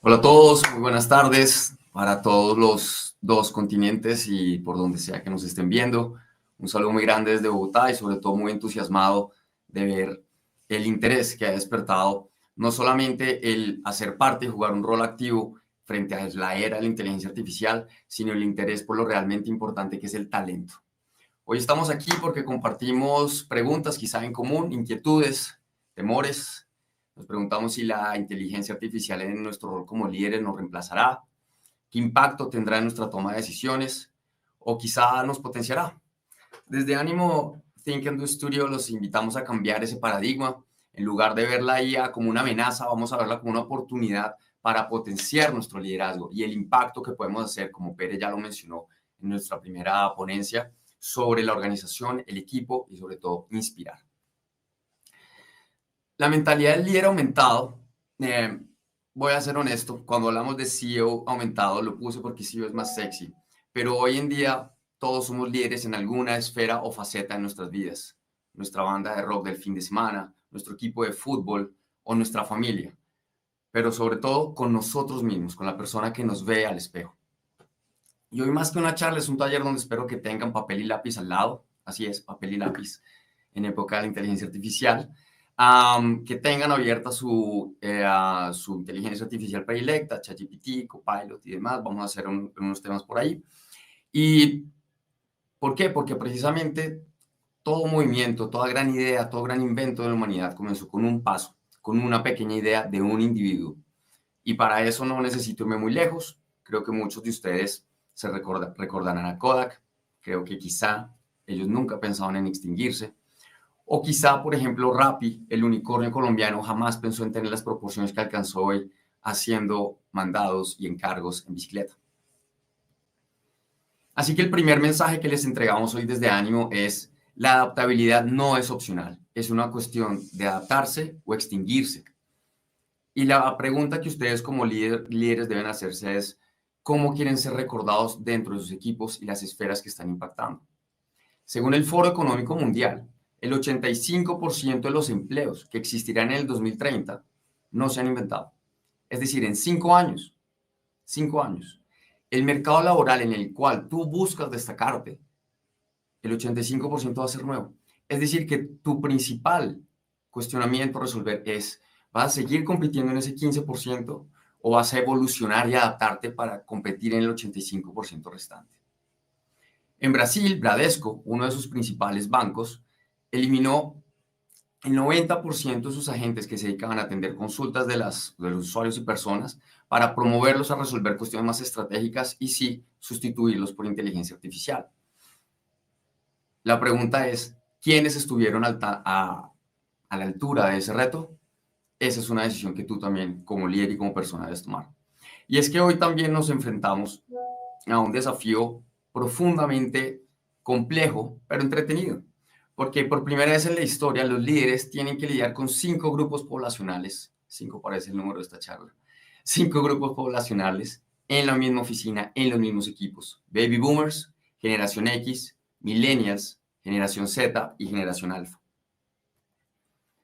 Hola a todos, muy buenas tardes para todos los dos continentes y por donde sea que nos estén viendo. Un saludo muy grande desde Bogotá y sobre todo muy entusiasmado de ver el interés que ha despertado no solamente el hacer parte y jugar un rol activo frente a la era de la inteligencia artificial, sino el interés por lo realmente importante que es el talento. Hoy estamos aquí porque compartimos preguntas quizá en común, inquietudes, temores. Nos preguntamos si la inteligencia artificial en nuestro rol como líderes nos reemplazará, qué impacto tendrá en nuestra toma de decisiones o quizá nos potenciará. Desde Ánimo Think and Do Studio los invitamos a cambiar ese paradigma. En lugar de ver la IA como una amenaza, vamos a verla como una oportunidad para potenciar nuestro liderazgo y el impacto que podemos hacer, como Pere ya lo mencionó en nuestra primera ponencia, sobre la organización, el equipo y sobre todo inspirar. La mentalidad del líder aumentado, voy a ser honesto, cuando hablamos de CEO aumentado lo puse porque CEO es más sexy, pero hoy en día todos somos líderes en alguna esfera o faceta de nuestras vidas. Nuestra banda de rock del fin de semana, nuestro equipo de fútbol o nuestra familia, pero sobre todo con nosotros mismos, con la persona que nos ve al espejo. Y hoy más que una charla es un taller donde espero que tengan papel y lápiz al lado, así es, papel y lápiz en época de la inteligencia artificial, que tengan abierta su inteligencia artificial predilecta, ChatGPT, Copilot y demás. Vamos a hacer unos temas por ahí. ¿Y por qué? Porque precisamente todo movimiento, toda gran idea, todo gran invento de la humanidad comenzó con un paso, con una pequeña idea de un individuo. Y para eso no necesito irme muy lejos. Creo que muchos de ustedes recordarán a Kodak. Creo que quizá ellos nunca pensaban en extinguirse. O quizá, por ejemplo, Rappi, el unicornio colombiano, jamás pensó en tener las proporciones que alcanzó hoy haciendo mandados y encargos en bicicleta. Así que el primer mensaje que les entregamos hoy desde Ánimo es: la adaptabilidad no es opcional, es una cuestión de adaptarse o extinguirse. Y la pregunta que ustedes como líderes deben hacerse es: ¿cómo quieren ser recordados dentro de sus equipos y las esferas que están impactando? Según el Foro Económico Mundial, el 85% de los empleos que existirán en el 2030 no se han inventado. Es decir, en 5 años, el mercado laboral en el cual tú buscas destacarte, el 85% va a ser nuevo. Es decir, que tu principal cuestionamiento a resolver es: ¿vas a seguir compitiendo en ese 15% o vas a evolucionar y adaptarte para competir en el 85% restante? En Brasil, Bradesco, uno de sus principales bancos, eliminó el 90% de sus agentes que se dedicaban a atender consultas de los usuarios y personas para promoverlos a resolver cuestiones más estratégicas y sí sustituirlos por inteligencia artificial. La pregunta es: ¿quiénes estuvieron a la altura de ese reto? Esa es una decisión que tú también, como líder y como persona, debes tomar. Y es que hoy también nos enfrentamos a un desafío profundamente complejo, pero entretenido. Porque por primera vez en la historia los líderes tienen que lidiar con 5 grupos poblacionales, 5 parece el número de esta charla, 5 grupos poblacionales en la misma oficina, en los mismos equipos: Baby Boomers, Generación X, Millennials, Generación Z y Generación Alfa.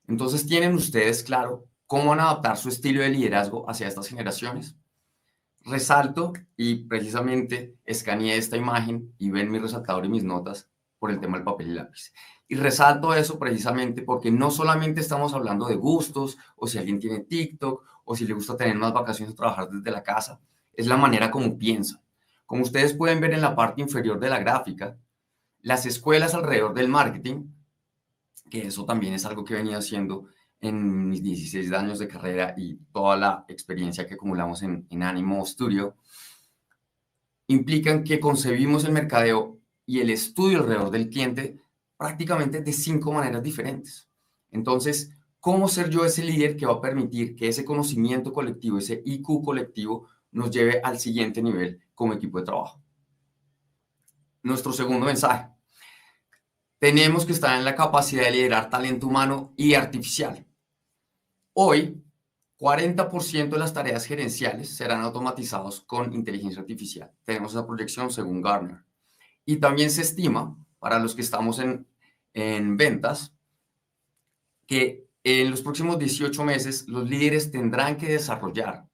Entonces, ¿tienen ustedes claro cómo van a adaptar su estilo de liderazgo hacia estas generaciones? Resalto, y precisamente escaneé esta imagen y ven mi resaltador y mis notas por el tema del papel y lápiz. Y resalto eso precisamente porque no solamente estamos hablando de gustos, o si alguien tiene TikTok, o si le gusta tener más vacaciones o trabajar desde la casa, es la manera como piensan. Como ustedes pueden ver en la parte inferior de la gráfica, las escuelas alrededor del marketing, que eso también es algo que venía haciendo en mis 16 años de carrera y toda la experiencia que acumulamos en Ánimo Studio, implican que concebimos el mercadeo y el estudio alrededor del cliente prácticamente de 5 maneras diferentes. Entonces, ¿cómo ser yo ese líder que va a permitir que ese conocimiento colectivo, ese IQ colectivo, nos lleve al siguiente nivel como equipo de trabajo? Nuestro segundo mensaje: tenemos que estar en la capacidad de liderar talento humano y artificial. Hoy, 40% de las tareas gerenciales serán automatizados con inteligencia artificial. Tenemos esa proyección según Gartner. Y también se estima, para los que estamos en ventas, que en los próximos 18 meses los líderes tendrán que desarrollar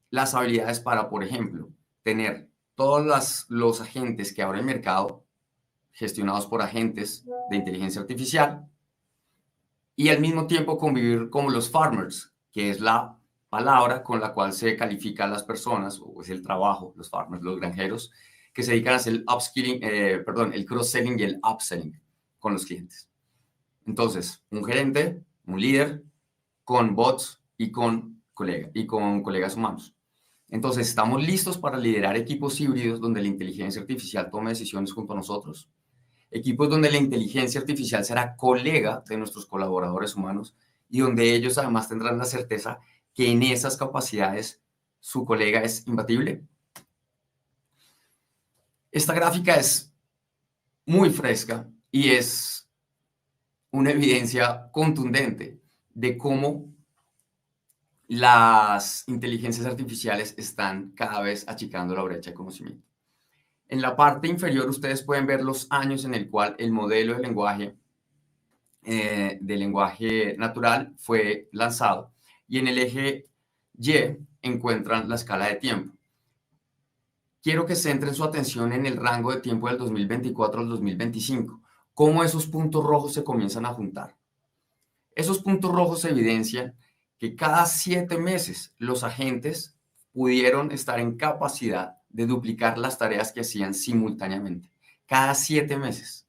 las habilidades para, por ejemplo, tener todos los agentes que ahora el mercado gestionados por agentes de inteligencia artificial y al mismo tiempo convivir con los farmers, que es la palabra con la cual se califica a las personas, o es el trabajo, los farmers, los granjeros, que se dedican a hacer el upskilling, el cross-selling y el upselling con los clientes. Entonces, un gerente, un líder, con bots y con colegas humanos. Entonces, ¿estamos listos para liderar equipos híbridos donde la inteligencia artificial tome decisiones junto a nosotros? Equipos donde la inteligencia artificial será colega de nuestros colaboradores humanos y donde ellos además tendrán la certeza que en esas capacidades su colega es imbatible. Esta gráfica es muy fresca y es una evidencia contundente de cómo las inteligencias artificiales están cada vez achicando la brecha de conocimiento. En la parte inferior ustedes pueden ver los años en el cual el modelo de lenguaje natural fue lanzado y en el eje Y encuentran la escala de tiempo. Quiero que centren su atención en el rango de tiempo del 2024 al 2025, cómo esos puntos rojos se comienzan a juntar. Esos puntos rojos evidencian que cada 7 meses los agentes pudieron estar en capacidad de duplicar las tareas que hacían simultáneamente. Cada 7 meses.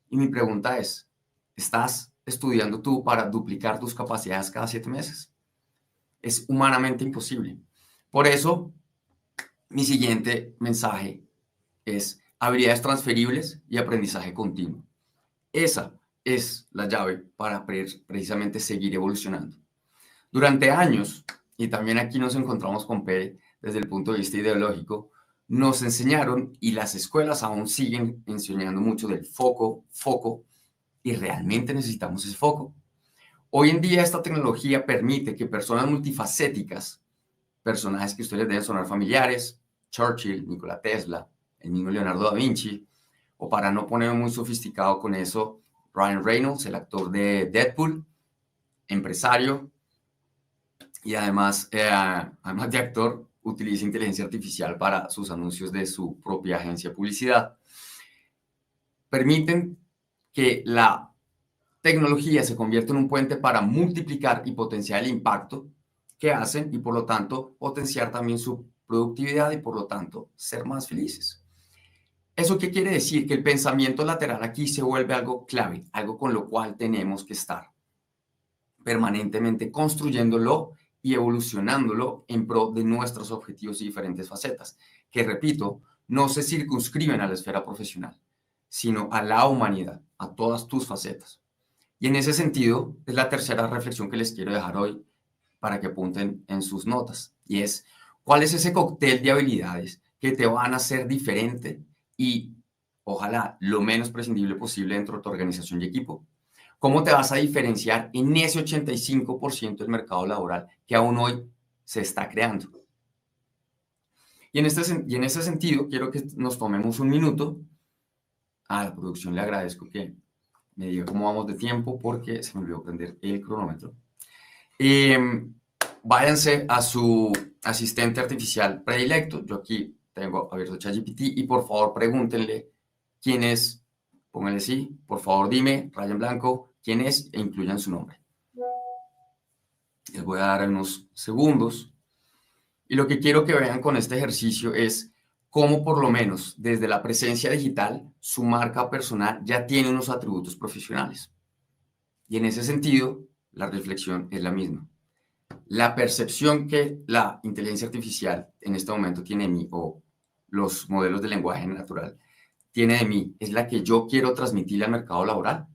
Y mi pregunta es, ¿estás estudiando tú para duplicar tus capacidades cada 7 meses? Es humanamente imposible. Por eso, mi siguiente mensaje es habilidades transferibles y aprendizaje continuo. Esa es la llave para precisamente seguir evolucionando. Durante años, y también aquí nos encontramos con Pere desde el punto de vista ideológico, nos enseñaron, y las escuelas aún siguen enseñando mucho del foco, y realmente necesitamos ese foco. Hoy en día esta tecnología permite que personas multifacéticas, personajes que ustedes deben sonar familiares, Churchill, Nikola Tesla, el mismo Leonardo da Vinci, o para no ponerme muy sofisticado con eso, Ryan Reynolds, el actor de Deadpool, empresario, y además de actor, utiliza inteligencia artificial para sus anuncios de su propia agencia de publicidad. Permiten que la tecnología se convierta en un puente para multiplicar y potenciar el impacto que hacen y por lo tanto potenciar también su productividad y por lo tanto ser más felices. ¿Eso qué quiere decir? Que el pensamiento lateral aquí se vuelve algo clave, algo con lo cual tenemos que estar permanentemente construyéndolo y evolucionándolo en pro de nuestros objetivos y diferentes facetas, que repito, no se circunscriben a la esfera profesional, sino a la humanidad, a todas tus facetas. Y en ese sentido, es la tercera reflexión que les quiero dejar hoy para que apunten en sus notas, y es, ¿cuál es ese cóctel de habilidades que te van a hacer diferente y, ojalá, lo menos prescindible posible dentro de tu organización y equipo? ¿Cómo te vas a diferenciar en ese 85% del mercado laboral que aún hoy se está creando? Y en ese sentido, quiero que nos tomemos un minuto. A la producción le agradezco que me diga cómo vamos de tiempo porque se me olvidó prender el cronómetro. Váyanse a su asistente artificial predilecto. Yo aquí tengo abierto ChatGPT y por favor pregúntenle quién es. Pónganle sí, por favor dime, raya en blanco, quién es e incluyan su nombre. Les voy a dar unos segundos. Y lo que quiero que vean con este ejercicio es cómo por lo menos desde la presencia digital su marca personal ya tiene unos atributos profesionales. Y en ese sentido, la reflexión es la misma. La percepción que la inteligencia artificial en este momento tiene de mí o los modelos de lenguaje natural tiene de mí es la que yo quiero transmitirle al mercado laboral.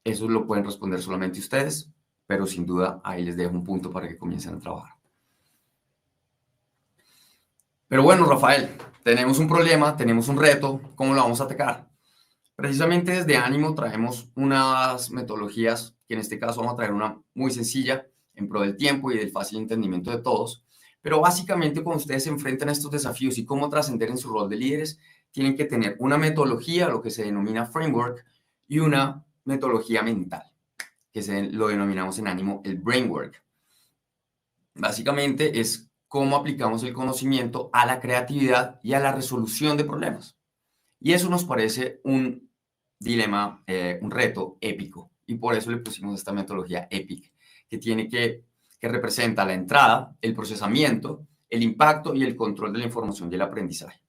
Eso lo pueden responder solamente ustedes, pero sin duda ahí les dejo un punto para que comiencen a trabajar. Pero bueno, Rafael, tenemos un problema, tenemos un reto, ¿cómo lo vamos a atacar? Precisamente desde Ánimo traemos unas metodologías, que en este caso vamos a traer una muy sencilla, en pro del tiempo y del fácil entendimiento de todos. Pero básicamente cuando ustedes se enfrentan a estos desafíos y cómo trascender en su rol de líderes, tienen que tener una metodología, lo que se denomina framework, y una metodología mental, que lo denominamos en Ánimo el brainwork. Básicamente es cómo aplicamos el conocimiento a la creatividad y a la resolución de problemas. Y eso nos parece un dilema, un reto épico. Y por eso le pusimos esta metodología EPIC, que representa la entrada, el procesamiento, el impacto y el control de la información y el aprendizaje.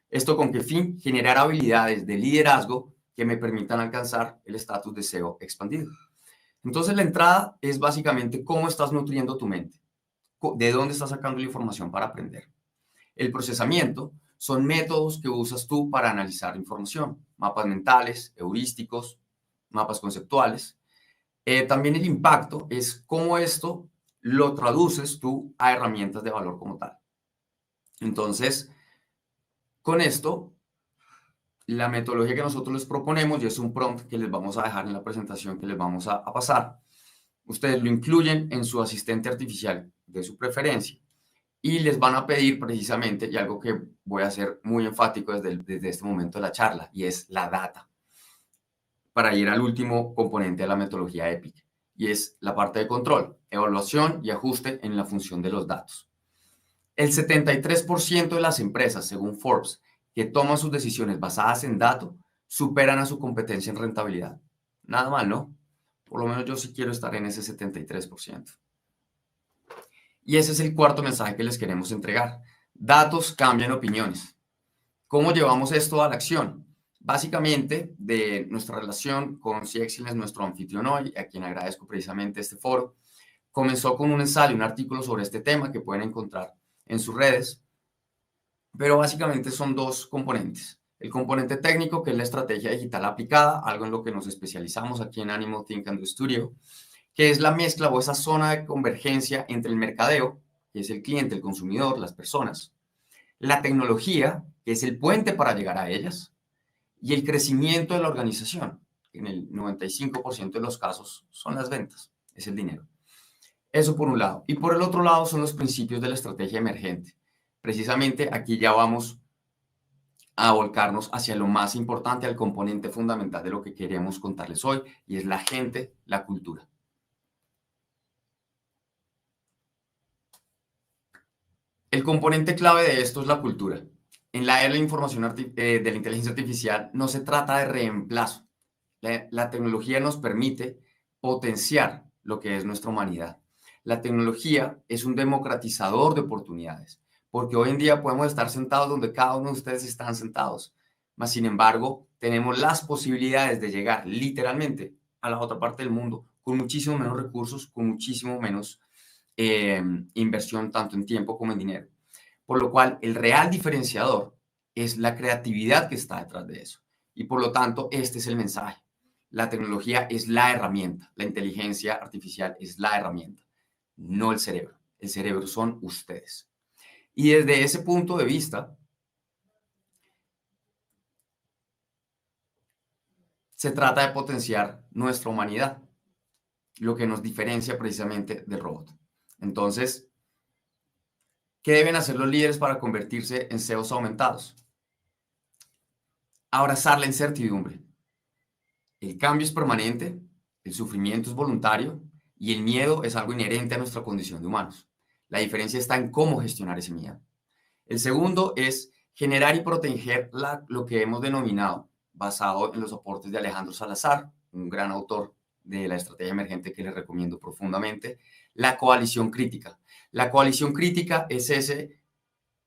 ¿Esto con qué fin? Generar habilidades de liderazgo que me permitan alcanzar el estatus de SEO expandido. Entonces, la entrada es básicamente cómo estás nutriendo tu mente, de dónde estás sacando la información para aprender. El procesamiento son métodos que usas tú para analizar información, mapas mentales, heurísticos, mapas conceptuales. También el impacto es cómo esto lo traduces tú a herramientas de valor como tal. Entonces, con esto, la metodología que nosotros les proponemos, y es un prompt que les vamos a dejar en la presentación que les vamos a pasar, ustedes lo incluyen en su asistente artificial de su preferencia y les van a pedir precisamente, y algo que voy a hacer muy enfático desde este momento de la charla, y es la data, para ir al último componente de la metodología EPIC, y es la parte de control, evaluación y ajuste en la función de los datos. El 73% de las empresas, según Forbes, que toman sus decisiones basadas en datos, superan a su competencia en rentabilidad. Nada mal, ¿no? Por lo menos yo sí quiero estar en ese 73%. Y ese es el cuarto mensaje que les queremos entregar. Datos cambian opiniones. ¿Cómo llevamos esto a la acción? Básicamente, de nuestra relación con C-Excellence, nuestro anfitrión hoy, a quien agradezco precisamente este foro, comenzó con un ensayo, un artículo sobre este tema que pueden encontrar en sus redes, pero básicamente son dos componentes. El componente técnico, que es la estrategia digital aplicada, algo en lo que nos especializamos aquí en Animal Think and Do Studio, que es la mezcla o esa zona de convergencia entre el mercadeo, que es el cliente, el consumidor, las personas, la tecnología, que es el puente para llegar a ellas, y el crecimiento de la organización, que en el 95% de los casos son las ventas, es el dinero. Eso por un lado. Y por el otro lado son los principios de la estrategia emergente. Precisamente aquí ya vamos a volcarnos hacia lo más importante, al componente fundamental de lo que queremos contarles hoy, y es la gente, la cultura. El componente clave de esto es la cultura. En la era de la información de la inteligencia artificial no se trata de reemplazo. La tecnología nos permite potenciar lo que es nuestra humanidad. La tecnología es un democratizador de oportunidades, porque hoy en día podemos estar sentados donde cada uno de ustedes están sentados, mas sin embargo tenemos las posibilidades de llegar literalmente a la otra parte del mundo con muchísimo menos recursos, con muchísimo menos inversión tanto en tiempo como en dinero. Por lo cual, el real diferenciador es la creatividad que está detrás de eso. Y por lo tanto, este es el mensaje. La tecnología es la herramienta, la inteligencia artificial es la herramienta, no el cerebro. El cerebro son ustedes. Y desde ese punto de vista, se trata de potenciar nuestra humanidad, lo que nos diferencia precisamente del robot. Entonces, ¿qué deben hacer los líderes para convertirse en CEOs aumentados? Abrazar la incertidumbre. El cambio es permanente, el sufrimiento es voluntario y el miedo es algo inherente a nuestra condición de humanos. La diferencia está en cómo gestionar ese miedo. El segundo es generar y proteger lo que hemos denominado, basado en los aportes de Alejandro Salazar, un gran autor de la estrategia emergente que les recomiendo profundamente, la coalición crítica. La coalición crítica es ese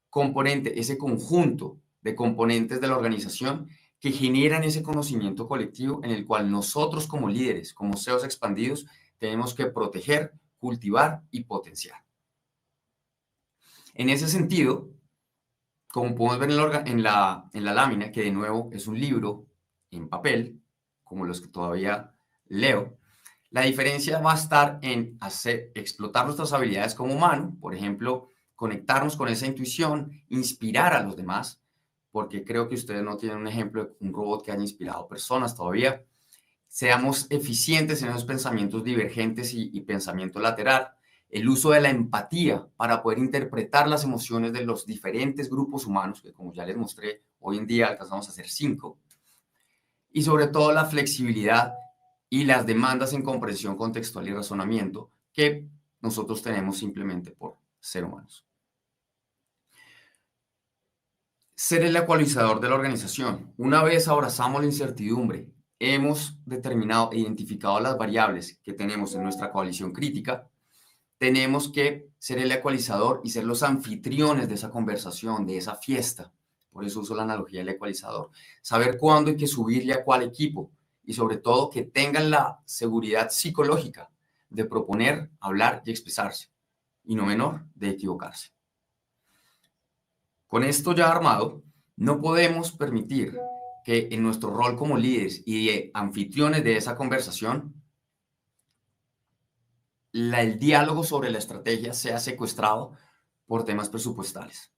componente, ese conjunto de componentes de la organización que generan ese conocimiento colectivo en el cual nosotros como líderes, como CEOs expandidos, tenemos que proteger, cultivar y potenciar. En ese sentido, como podemos ver en la lámina, que de nuevo es un libro en papel, como los que todavía leo, la diferencia va a estar en explotar nuestras habilidades como humano, por ejemplo, conectarnos con esa intuición, inspirar a los demás, porque creo que ustedes no tienen un ejemplo de un robot que haya inspirado personas todavía. Seamos eficientes en esos pensamientos divergentes y pensamiento lateral. El uso de la empatía para poder interpretar las emociones de los diferentes grupos humanos, que como ya les mostré, hoy en día alcanzamos a hacer 5. Y sobre todo la flexibilidad y las demandas en comprensión contextual y razonamiento que nosotros tenemos simplemente por ser humanos. Ser el ecualizador de la organización. Una vez abrazamos la incertidumbre, hemos determinado e identificado las variables que tenemos en nuestra coalición crítica, tenemos que ser el ecualizador y ser los anfitriones de esa conversación, de esa fiesta. Por eso uso la analogía del ecualizador. Saber cuándo hay que subirle a cuál equipo y sobre todo que tengan la seguridad psicológica de proponer, hablar y expresarse. Y no menor, de equivocarse. Con esto ya armado, no podemos permitir que en nuestro rol como líderes y de anfitriones de esa conversación, el diálogo sobre la estrategia sea secuestrado por temas presupuestales.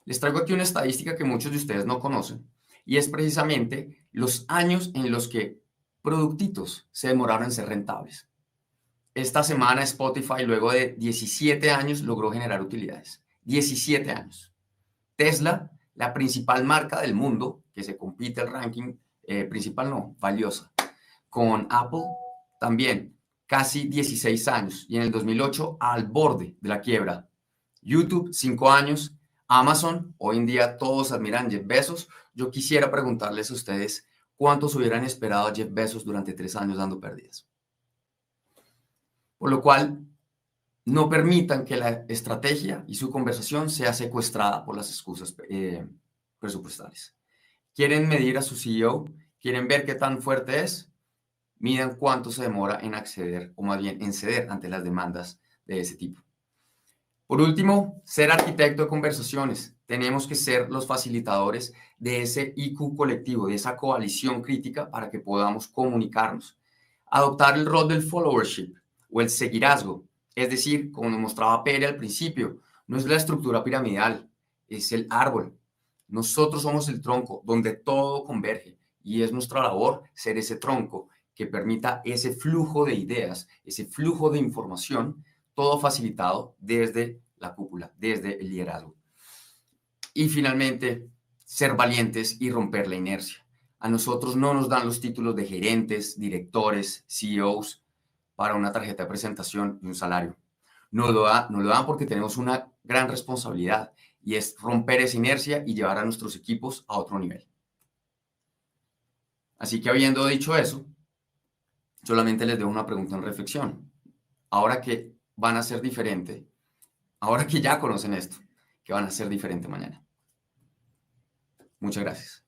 Les traigo aquí una estadística que muchos de ustedes no conocen y es precisamente los años en los que productitos se demoraron en ser rentables. Esta semana Spotify, luego de 17 años, logró generar utilidades. 17 años. Tesla, la principal marca del mundo, que se compite el ranking, principal no, valiosa, con Apple también, casi 16 años, y en el 2008 al borde de la quiebra. YouTube, 5 años. Amazon, hoy en día todos admiran a Jeff Bezos. Yo quisiera preguntarles a ustedes cuántos hubieran esperado a Jeff Bezos durante 3 años dando pérdidas. Por lo cual, no permitan que la estrategia y su conversación sea secuestrada por las excusas presupuestales. ¿Quieren medir a su CEO? ¿Quieren ver qué tan fuerte es? Midan cuánto se demora en acceder, o más bien en ceder ante las demandas de ese tipo. Por último, ser arquitecto de conversaciones. Tenemos que ser los facilitadores de ese IQ colectivo, de esa coalición crítica para que podamos comunicarnos. Adoptar el rol del followership o el seguirazgo. Es decir, como nos mostraba Pere al principio, no es la estructura piramidal, es el árbol. Nosotros somos el tronco donde todo converge y es nuestra labor ser ese tronco que permita ese flujo de ideas, ese flujo de información, todo facilitado desde la cúpula, desde el liderazgo. Y finalmente, ser valientes y romper la inercia. A nosotros no nos dan los títulos de gerentes, directores, CEOs para una tarjeta de presentación y un salario. Nos lo dan porque tenemos una gran responsabilidad y es romper esa inercia y llevar a nuestros equipos a otro nivel. Así que habiendo dicho eso, solamente les dejo una pregunta en reflexión. Ahora que van a ser diferente, ahora que ya conocen esto, que van a ser diferente mañana. Muchas gracias.